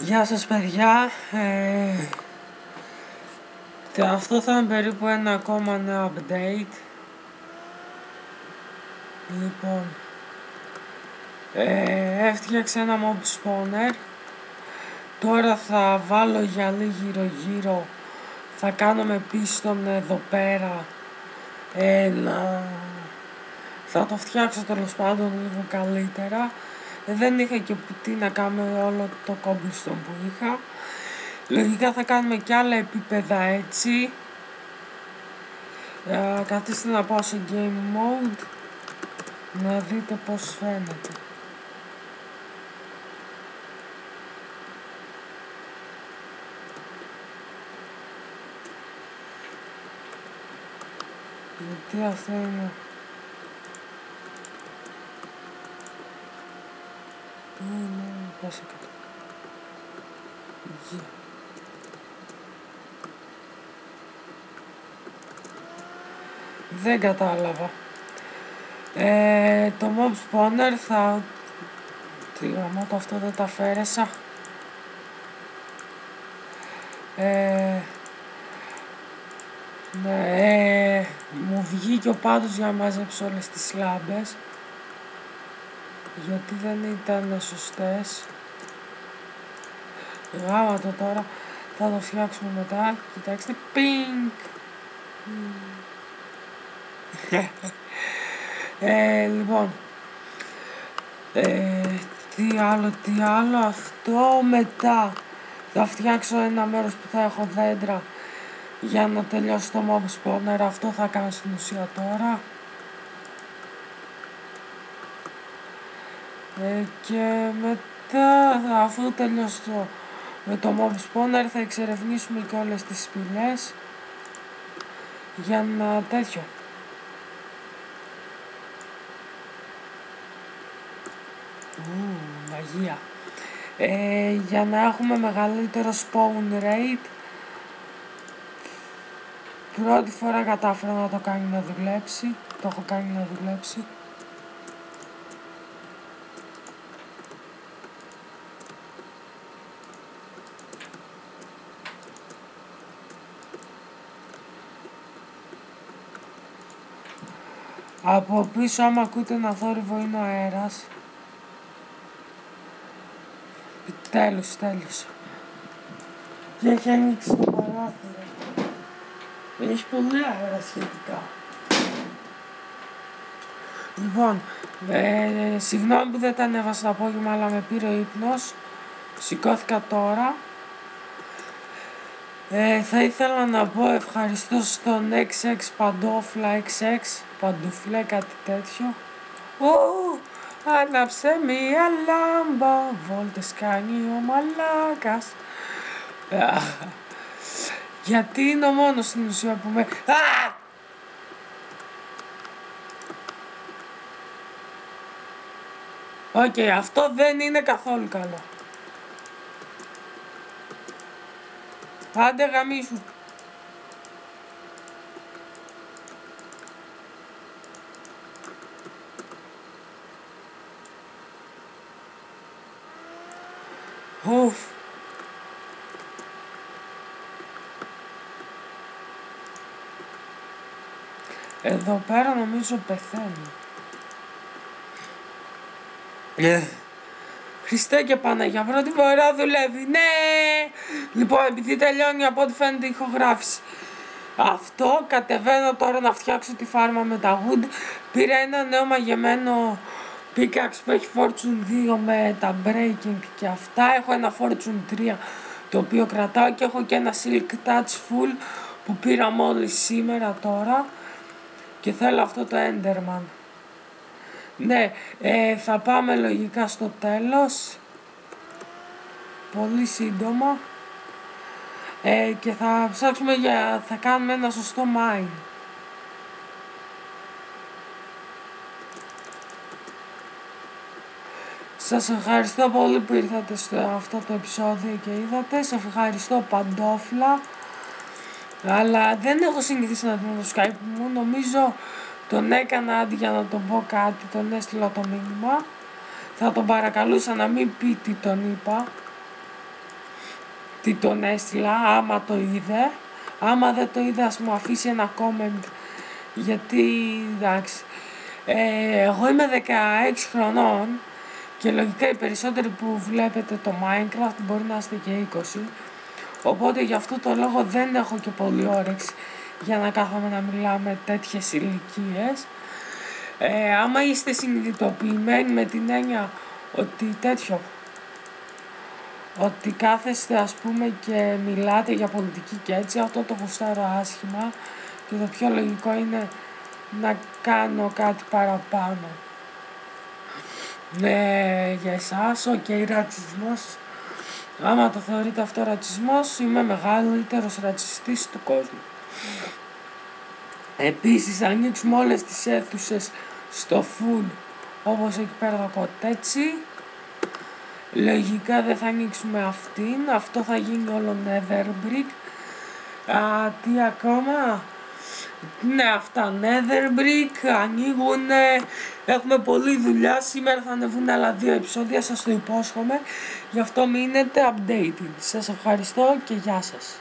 Γεια σας παιδιά, αυτό θα είναι περίπου ένα ακόμα νέο update. Λοιπόν, έφτιαξα ένα mob spawner. Τώρα θα βάλω γυαλί γύρω, θα κάνω με πίστον εδώ πέρα, θα το φτιάξω τέλος πάντων λίγο καλύτερα. Δεν είχα και τι να κάνω όλο το cobblestone που είχα. Λογικά θα κάνουμε και άλλα επίπεδα έτσι. Καθίστε να πάω σε game mode να δείτε πως φαίνεται. Γιατί αυτό είναι... Πού είναι... Πάσε κάτω. Yeah. Δεν κατάλαβα. Το mob spawner θα... Τι γαμώ το αυτό δεν τα αφαίρεσα. Ναι, μου βγήκε ο πάτος για να μαζέψω όλες τις λάμπες. Γιατί δεν ήταν σωστές. Γάμα το τώρα. Θα το φτιάξουμε μετά. Κοιτάξτε. Pink. Λοιπόν. Τι άλλο. Αυτό μετά. Θα φτιάξω ένα μέρος που θα έχω δέντρα. Για να τελειώσει το mob spawner. Αυτό θα κάνω στην ουσία τώρα. Και μετά αφού τελειώσω με το mob spawner θα εξερευνήσουμε και όλες τις σπηλιές για να τέτοιο. Μαγεία. Για να έχουμε μεγαλύτερο spawn rate. Πρώτη φορά κατάφερα να το κάνει να δουλέψει. Το έχω κάνει να δουλέψει. Από πίσω άμα ακούτε ένα θόρυβο είναι ο αέρας. Τέλος. Και έχει ανοίξει το παράθυρο. Έχει πολύ αέρα σχετικά. Λοιπόν, συγγνώμη που δεν τα ανέβασα το απόγευμα αλλά με πήρε ο ύπνος. Σηκώθηκα τώρα. Θα ήθελα να πω ευχαριστώ στον XX Παντόφλα XX Παντούφλε κάτι τέτοιο. Άναψε μία λάμπα, βόλτες κάνει ο μαλάκας. Γιατί είναι ο μόνος στην ουσία που με... Οκ, αυτό δεν είναι καθόλου καλό. Άντε γαμίσου. Ουφ. Εδώ πέρα νομίζω πεθαίνει. Χριστέ και Παναγιά, πρώτη φορά δουλεύει, ναι! Λοιπόν, επειδή τελειώνει από ό,τι φαίνεται η ηχογράφηση. Αυτό, κατεβαίνω τώρα να φτιάξω τη φάρμα με τα wood. Πήρα ένα νέο μαγεμένο pickaxe που έχει fortune 2 με τα breaking και αυτά. Έχω ένα fortune 3 το οποίο κρατάω και έχω και ένα silk touch full που πήρα μόλις σήμερα τώρα. Και θέλω αυτό το enderman. Ναι, θα πάμε λογικά στο τέλος. Πολύ σύντομα. Και θα ψάξουμε θα κάνουμε ένα σωστό mine. Σας ευχαριστώ πολύ που ήρθατε σε αυτό το επεισόδιο και είδατε. Σας ευχαριστώ Παντόφλα. Αλλά δεν έχω συνηθίσει να δίνω το Skype μου. Νομίζω τον έκανα αντί για να τον πω κάτι. Τον έστειλα το μήνυμα. Θα τον παρακαλούσα να μην πει τι τον είπα. τι τον έστειλα, άμα το είδε. Άμα δεν το είδε, ας μου αφήσει ένα comment, γιατί εντάξει, εγώ είμαι 16 χρονών και λογικά οι περισσότεροι που βλέπετε το Minecraft μπορεί να είστε και 20, οπότε γι' αυτό το λόγο δεν έχω και πολύ όρεξη για να κάθομαι να μιλάμε τέτοιες ηλικίες. Άμα είστε συνειδητοποιημένοι με την έννοια ότι κάθεστε ας πούμε και μιλάτε για πολιτική και έτσι, αυτό το γουστάρω άσχημα και το πιο λογικό είναι να κάνω κάτι παραπάνω. Για εσάς, ρατσισμός, άμα το θεωρείτε αυτό ρατσισμός, είμαι μεγαλύτερος ρατσιστής του κόσμου. Επίσης, ανοίξουμε όλες τις αίθουσες στο full, όπως εκεί πέρα το κοτέτσι. Λογικά δεν θα ανοίξουμε αυτήν, αυτό θα γίνει όλο Netherbrick. Τι ακόμα? Ναι, αυτά Netherbrick ανοίγουνε, έχουμε πολλή δουλειά, σήμερα θα ανεβούν άλλα 2 επεισόδια, σας το υπόσχομαι, γι' αυτό μείνετε updated. Σας ευχαριστώ και γεια σας.